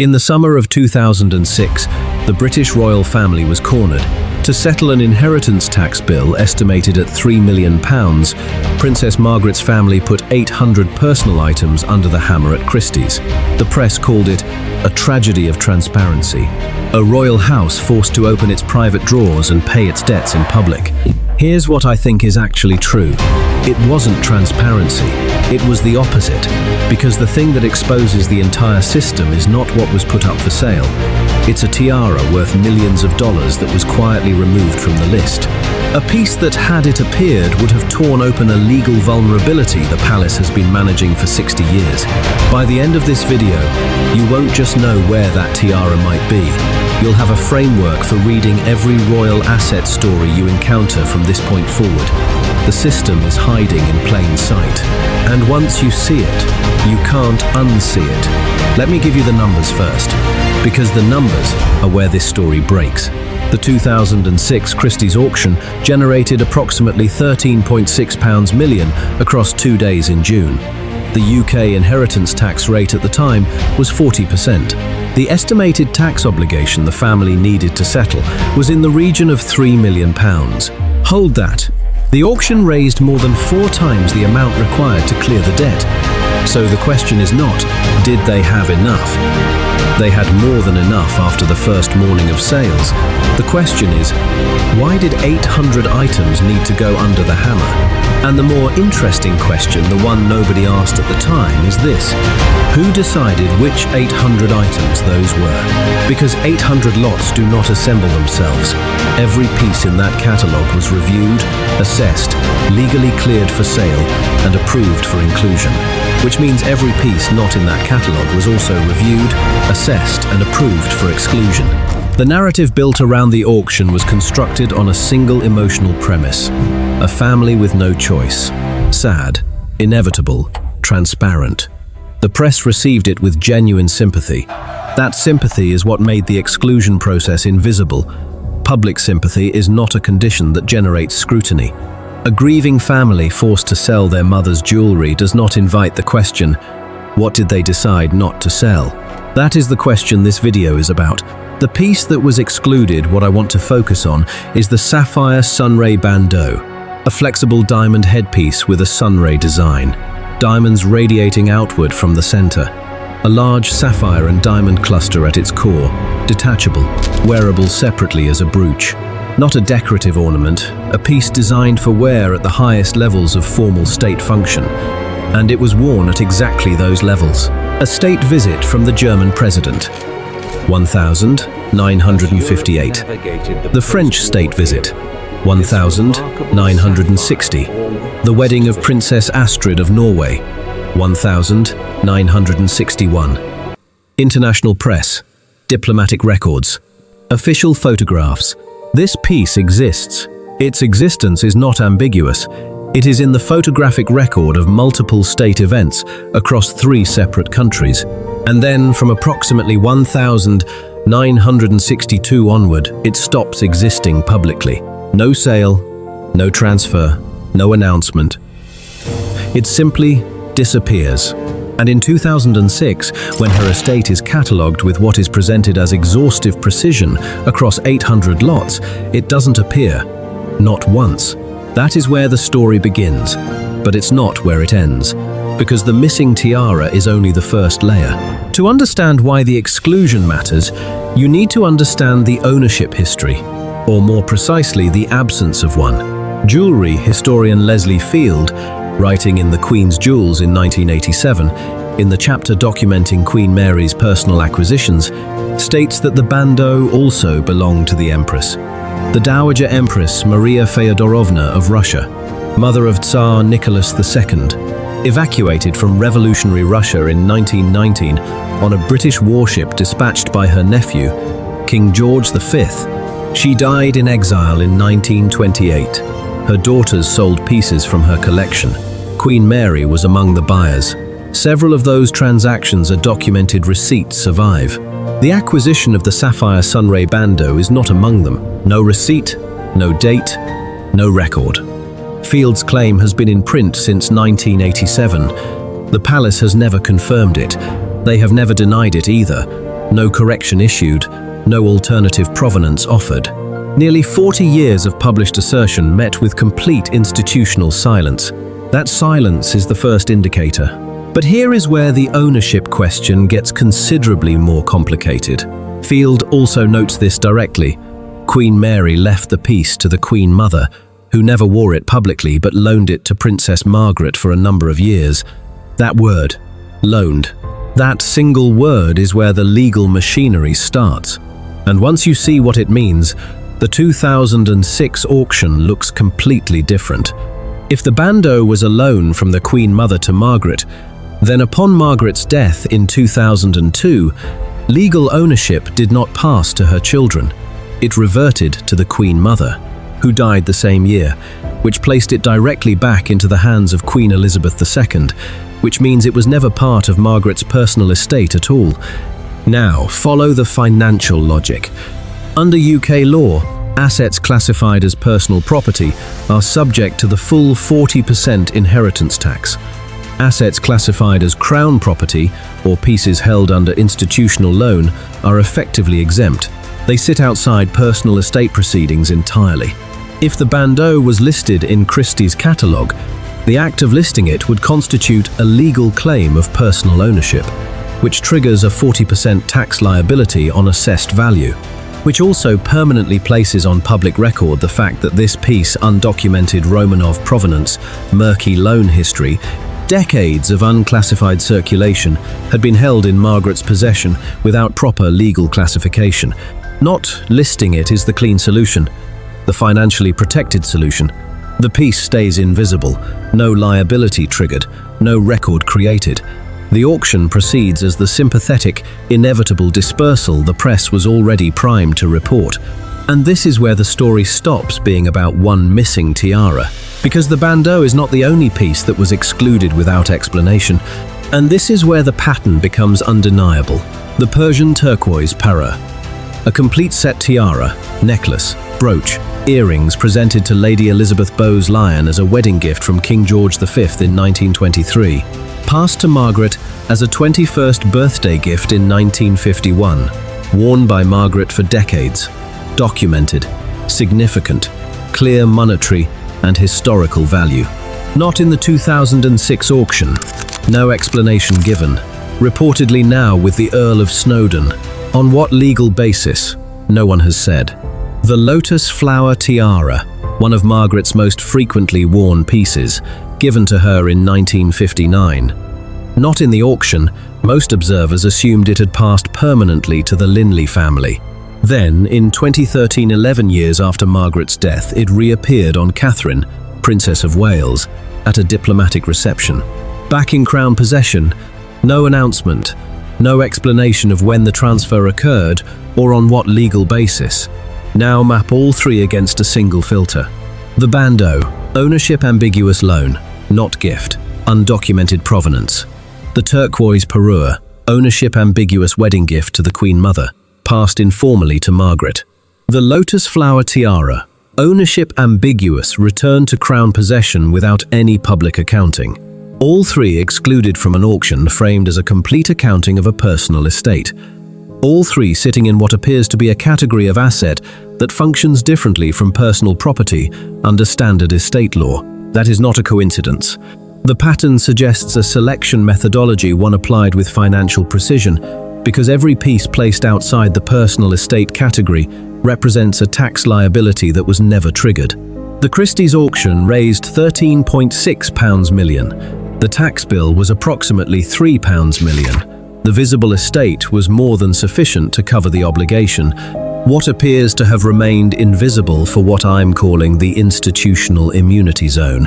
In the summer of 2006, the British royal family was cornered. To settle an inheritance tax bill estimated at £3 million, Princess Margaret's family put 800 personal items under the hammer at Christie's. The press called it a tragedy of transparency, a royal house forced to open its private drawers and pay its debts in public. Here's what I think is actually true. It wasn't transparency, it was the opposite, because the thing that exposes the entire system is not what was put up for sale. It's a tiara worth millions of dollars that was quietly removed from the list. A piece that, had it appeared, would have torn open a legal vulnerability the palace has been managing for 60 years. By the end of this video, you won't just know where that tiara might be. You'll have a framework for reading every royal asset story you encounter from this point forward. The system is hiding in plain sight. And once you see it, you can't unsee it. Let me give you the numbers first, because the numbers are where this story breaks. The 2006 Christie's auction generated approximately £13.6 million across 2 days in June. The UK inheritance tax rate at the time was 40%. The estimated tax obligation the family needed to settle was in the region of £3 million. Hold that. The auction raised more than 4 times the amount required to clear the debt. So the question is not, did they have enough? They had more than enough after the first morning of sales. The question is, why did 800 items need to go under the hammer? And the more interesting question, the one nobody asked at the time, is this: who decided which 800 items those were? Because 800 lots do not assemble themselves. Every piece in that catalogue was reviewed, assessed, legally cleared for sale, and approved for inclusion. Which means every piece not in that catalogue was also reviewed, assessed, and approved for exclusion. The narrative built around the auction was constructed on a single emotional premise: a family with no choice. Sad, inevitable, transparent. The press received it with genuine sympathy. That sympathy is what made the exclusion process invisible. Public sympathy is not a condition that generates scrutiny. A grieving family forced to sell their mother's jewelry does not invite the question, what did they decide not to sell? That is the question this video is about. The piece that was excluded, what I want to focus on, is the Sapphire Sunray Bandeau, a flexible diamond headpiece with a sunray design, diamonds radiating outward from the center. A large sapphire and diamond cluster at its core, detachable, wearable separately as a brooch. Not a decorative ornament, a piece designed for wear at the highest levels of formal state function. And it was worn at exactly those levels. A state visit from the German president. 1958. The French state visit. 1960. The wedding of Princess Astrid of Norway. 1961. International press. Diplomatic records. Official photographs. This piece exists. Its existence is not ambiguous. It is in the photographic record of multiple state events across 3 separate countries. And then, from approximately 1962 onward, it stops existing publicly. No sale, no transfer, no announcement. It simply disappears. And in 2006, when her estate is catalogued with what is presented as exhaustive precision across 800 lots, it doesn't appear. Not once. That is where the story begins. But it's not where it ends. Because the missing tiara is only the first layer. To understand why the exclusion matters, you need to understand the ownership history, or more precisely, the absence of one. Jewelry historian Leslie Field, writing in The Queen's Jewels in 1987, in the chapter documenting Queen Mary's personal acquisitions, states that the bandeau also belonged to the Empress. The Dowager Empress Maria Feodorovna of Russia, mother of Tsar Nicholas II, evacuated from revolutionary Russia in 1919 on a British warship dispatched by her nephew, King George V. She died in exile in 1928. Her daughters sold pieces from her collection. Queen Mary was among the buyers. Several of those transactions are documented receipts survive. The acquisition of the Sapphire Sunray Bandeau is not among them. No receipt, no date, no record. Field's claim has been in print since 1987. The palace has never confirmed it. They have never denied it either. no correction issued, no alternative provenance offered. Nearly 40 years of published assertion met with complete institutional silence. That silence is the first indicator. But here is where the ownership question gets considerably more complicated. Field also notes this directly. Queen Mary left the piece to the Queen Mother, who never wore it publicly but loaned it to Princess Margaret for a number of years. That word, loaned, that single word is where the legal machinery starts. And once you see what it means, the 2006 auction looks completely different. If the bandeau was a loan from the Queen Mother to Margaret, then upon Margaret's death in 2002, legal ownership did not pass to her children. It reverted to the Queen Mother, who died the same year, which placed it directly back into the hands of Queen Elizabeth II, which means it was never part of Margaret's personal estate at all. Now, follow the financial logic. Under UK law, assets classified as personal property are subject to the full 40% inheritance tax. Assets classified as Crown property, or pieces held under institutional loan, are effectively exempt. They sit outside personal estate proceedings entirely. If the bandeau was listed in Christie's catalogue, the act of listing it would constitute a legal claim of personal ownership, which triggers a 40% tax liability on assessed value, which also permanently places on public record the fact that this piece, undocumented Romanov provenance, murky loan history, decades of unclassified circulation, had been held in Margaret's possession without proper legal classification. Not listing it is the clean solution, the financially protected solution. The piece stays invisible, no liability triggered, no record created. The auction proceeds as the sympathetic, inevitable dispersal the press was already primed to report. And this is where the story stops being about one missing tiara, because the bandeau is not the only piece that was excluded without explanation. And this is where the pattern becomes undeniable. The Persian turquoise para. A complete set tiara, necklace, brooch, earrings presented to Lady Elizabeth Bowes Lyon as a wedding gift from King George V in 1923. Passed to Margaret as a 21st birthday gift in 1951, worn by Margaret for decades, documented, significant, clear monetary and historical value. Not in the 2006 auction, no explanation given, reportedly now with the Earl of Snowdon. On what legal basis? No one has said. The lotus flower tiara, one of Margaret's most frequently worn pieces, given to her in 1959. Not in the auction, most observers assumed it had passed permanently to the Linley family. Then, in 2013, 11 years after Margaret's death, it reappeared on Catherine, Princess of Wales, at a diplomatic reception. Back in Crown possession, no announcement, no explanation of when the transfer occurred or on what legal basis. Now map all three against a single filter. The bandeau, ownership ambiguous loan, not gift, undocumented provenance. The turquoise parure, ownership ambiguous wedding gift to the Queen Mother, passed informally to Margaret. The lotus flower tiara, ownership ambiguous, returned to Crown possession without any public accounting. All three excluded from an auction framed as a complete accounting of a personal estate. All three sitting in what appears to be a category of asset that functions differently from personal property under standard estate law. That is not a coincidence. The pattern suggests a selection methodology, one applied with financial precision, because every piece placed outside the personal estate category represents a tax liability that was never triggered. The Christie's auction raised £13.6 million. The tax bill was approximately £3 million. The visible estate was more than sufficient to cover the obligation. What appears to have remained invisible for what I'm calling the institutional immunity zone.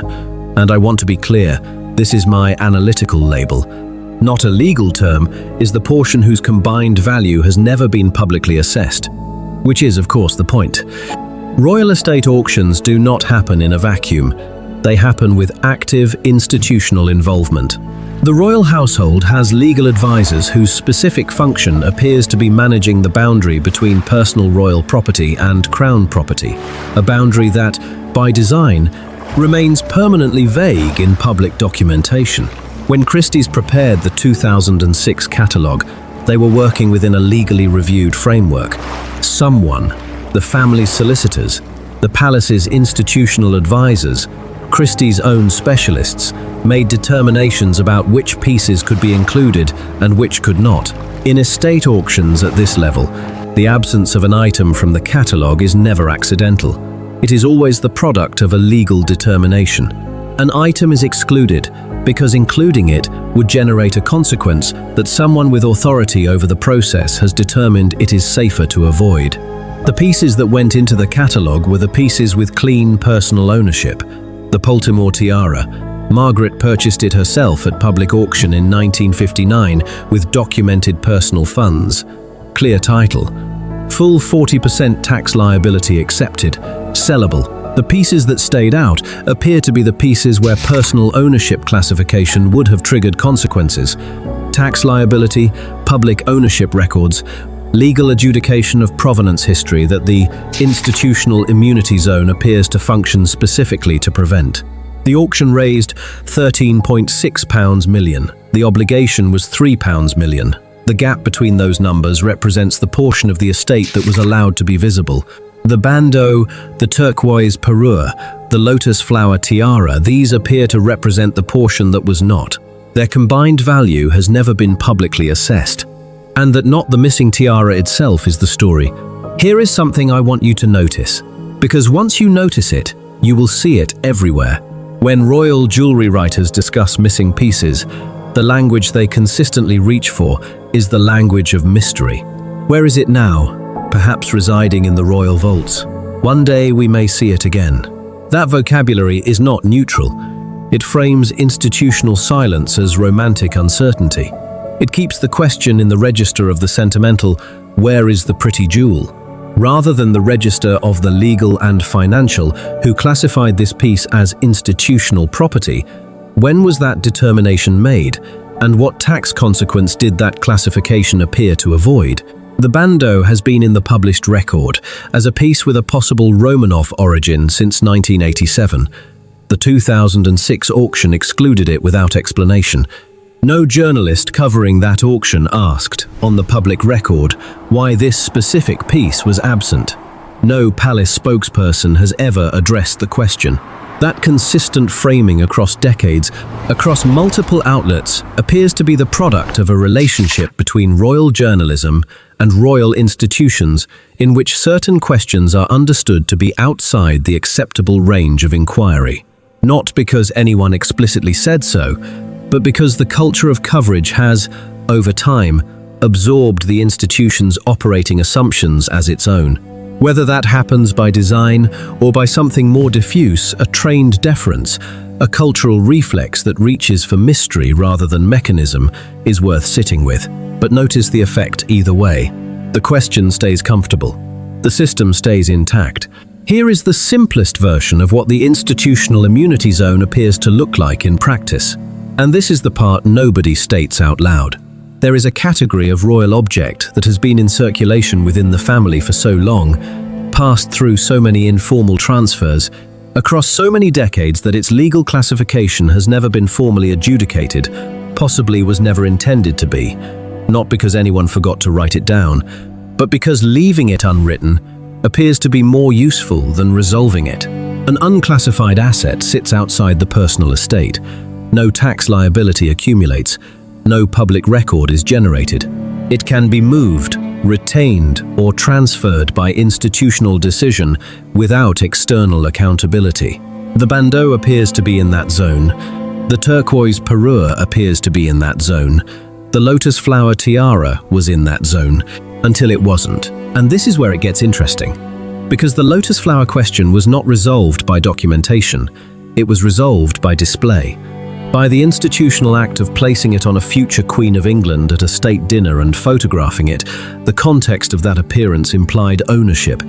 And I want to be clear, this is my analytical label. Not a legal term, is the portion whose combined value has never been publicly assessed. Which is, of course, the point. Royal estate auctions do not happen in a vacuum. They happen with active institutional involvement. The royal household has legal advisors whose specific function appears to be managing the boundary between personal royal property and crown property, a boundary that, by design, remains permanently vague in public documentation. When Christie's prepared the 2006 catalogue, They were working within a legally reviewed framework. Someone, the family's solicitors, the palace's institutional advisors, Christie's own specialists, made determinations about which pieces could be included and which could not. In estate auctions at this level, the absence of an item from the catalogue is never accidental. It is always the product of a legal determination. An item is excluded because including it would generate a consequence that someone with authority over the process has determined it is safer to avoid. The pieces that went into the catalogue were the pieces with clean personal ownership. The Poltimore tiara. Margaret purchased it herself at public auction in 1959 with documented personal funds. Clear title. Full 40% tax liability accepted. Sellable. The pieces that stayed out appear to be the pieces where personal ownership classification would have triggered consequences. Tax liability, public ownership records, legal adjudication of provenance history that the institutional immunity zone appears to function specifically to prevent. The auction raised £13.6 million. The obligation was £3 million. The gap between those numbers represents the portion of the estate that was allowed to be visible. The bandeau, the turquoise parure, the lotus flower tiara, these appear to represent the portion that was not. Their combined value has never been publicly assessed. And that not the missing tiara itself is the story. Here is something I want you to notice, because once you notice it, you will see it everywhere. When royal jewelry writers discuss missing pieces, the language they consistently reach for is the language of mystery. Where is it now? Perhaps residing in the royal vaults. One day we may see it again. That vocabulary is not neutral. It frames institutional silence as romantic uncertainty. It keeps the question in the register of the sentimental, where is the pretty jewel? Rather than the register of the legal and financial, who classified this piece as institutional property. When was that determination made? And what tax consequence did that classification appear to avoid? The bandeau has been in the published record as a piece with a possible Romanov origin since 1987. The 2006 auction excluded it without explanation. No journalist covering that auction asked, on the public record, why this specific piece was absent. No palace spokesperson has ever addressed the question. That consistent framing across decades, across multiple outlets, appears to be the product of a relationship between royal journalism and royal institutions in which certain questions are understood to be outside the acceptable range of inquiry. Not because anyone explicitly said so, but because the culture of coverage has, over time, absorbed the institution's operating assumptions as its own. Whether that happens by design or by something more diffuse, a trained deference, a cultural reflex that reaches for mystery rather than mechanism, is worth sitting with. But notice the effect either way. The question stays comfortable. The system stays intact. Here is the simplest version of what the institutional immunity zone appears to look like in practice. And this is the part nobody states out loud. There is a category of royal object that has been in circulation within the family for so long, passed through so many informal transfers, across so many decades that its legal classification has never been formally adjudicated, possibly was never intended to be, not because anyone forgot to write it down, but because leaving it unwritten appears to be more useful than resolving it. An unclassified asset sits outside the personal estate. No tax liability accumulates. No public record is generated. It can be moved, retained, or transferred by institutional decision without external accountability. The bandeau appears to be in that zone. The turquoise parure appears to be in that zone. The lotus flower tiara was in that zone, until it wasn't. And this is where it gets interesting. Because the lotus flower question was not resolved by documentation. It was resolved by display. By the institutional act of placing it on a future Queen of England at a state dinner and photographing it, the context of that appearance implied ownership.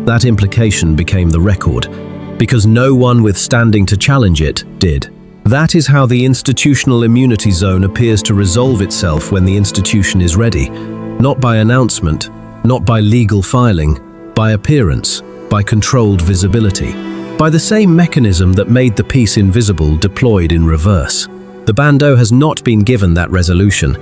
That implication became the record, because no one withstanding to challenge it did. That is how the institutional immunity zone appears to resolve itself when the institution is ready. Not by announcement, not by legal filing, by appearance, by controlled visibility. By the same mechanism that made the piece invisible deployed in reverse. The bandeau has not been given that resolution.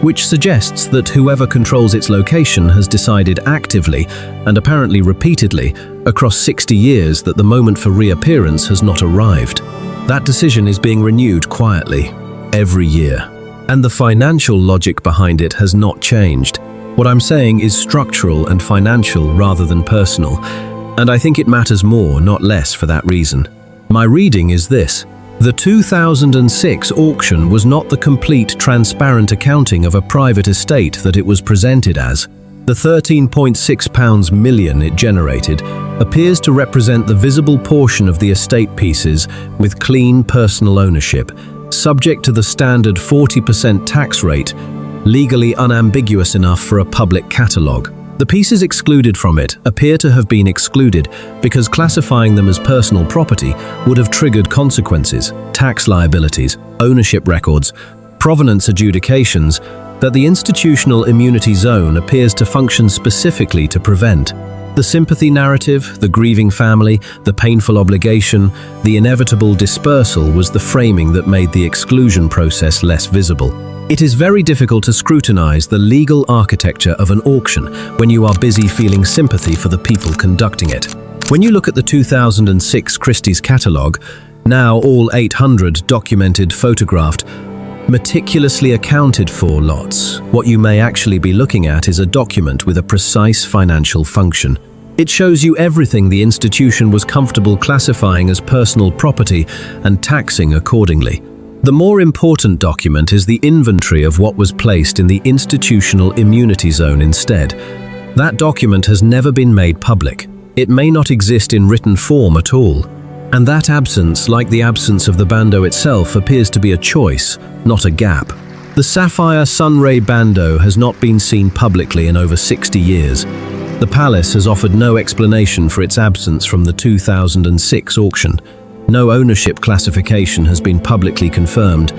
which suggests that whoever controls its location has decided actively, and apparently repeatedly, across 60 years that the moment for reappearance has not arrived. That decision is being renewed quietly, every year. And the financial logic behind it has not changed. What I'm saying is structural and financial rather than personal, and I think it matters more, not less, for that reason. My reading is this. The 2006 auction was not the complete, transparent accounting of a private estate that it was presented as. The £13.6 million it generated appears to represent the visible portion of the estate pieces with clean personal ownership, subject to the standard 40% tax rate, legally unambiguous enough for a public catalogue. The pieces excluded from it appear to have been excluded because classifying them as personal property would have triggered consequences, tax liabilities, ownership records, provenance adjudications that the institutional immunity zone appears to function specifically to prevent. The sympathy narrative, the grieving family, the painful obligation, the inevitable dispersal was the framing that made the exclusion process less visible. It is very difficult to scrutinize the legal architecture of an auction when you are busy feeling sympathy for the people conducting it. When you look at the 2006 Christie's catalogue, now all 800 documented, photographed, meticulously accounted for lots, what you may actually be looking at is a document with a precise financial function. It shows you everything the institution was comfortable classifying as personal property and taxing accordingly. The more important document is the inventory of what was placed in the institutional immunity zone instead. That document has never been made public. It may not exist in written form at all. And that absence, like the absence of the bandeau itself, appears to be a choice, not a gap. The Sapphire Sunray Bandeau has not been seen publicly in over 60 years. The palace has offered no explanation for its absence from the 2006 auction. No ownership classification has been publicly confirmed.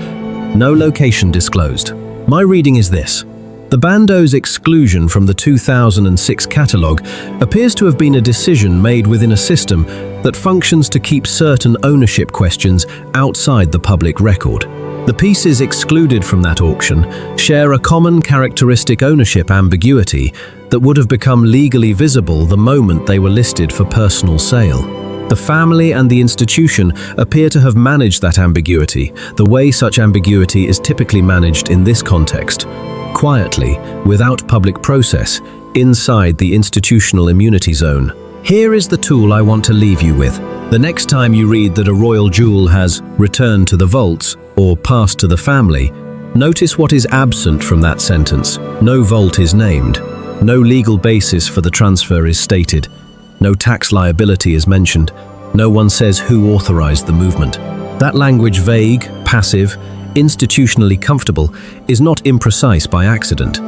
No location disclosed. My reading is this. The bandeau's exclusion from the 2006 catalogue appears to have been a decision made within a system that functions to keep certain ownership questions outside the public record. The pieces excluded from that auction share a common characteristic: ownership ambiguity that would have become legally visible the moment they were listed for personal sale. The family and the institution appear to have managed that ambiguity, the way such ambiguity is typically managed in this context. Quietly, without public process, inside the institutional immunity zone. Here is the tool I want to leave you with. The next time you read that a royal jewel has returned to the vaults or passed to the family, notice what is absent from that sentence. No vault is named. No legal basis for the transfer is stated. No tax liability is mentioned. No one says who authorized the movement. That language, vague, passive, institutionally comfortable, is not imprecise by accident.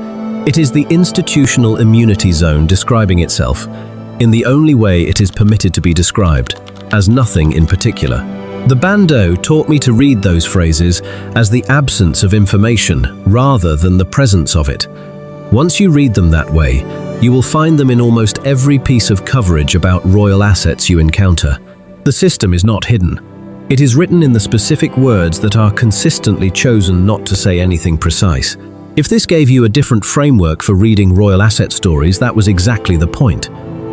It is the institutional immunity zone describing itself, in the only way it is permitted to be described, as nothing in particular. The bandeau taught me to read those phrases as the absence of information rather than the presence of it. Once you read them that way, you will find them in almost every piece of coverage about royal assets you encounter. The system is not hidden. It is written in the specific words that are consistently chosen not to say anything precise. If this gave you a different framework for reading royal asset stories, that was exactly the point.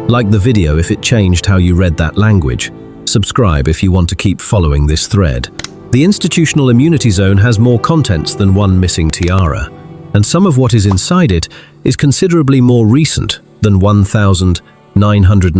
Like the video if it changed how you read that language. Subscribe if you want to keep following this thread. The institutional immunity zone has more contents than one missing tiara, and some of what is inside it is considerably more recent than 1900.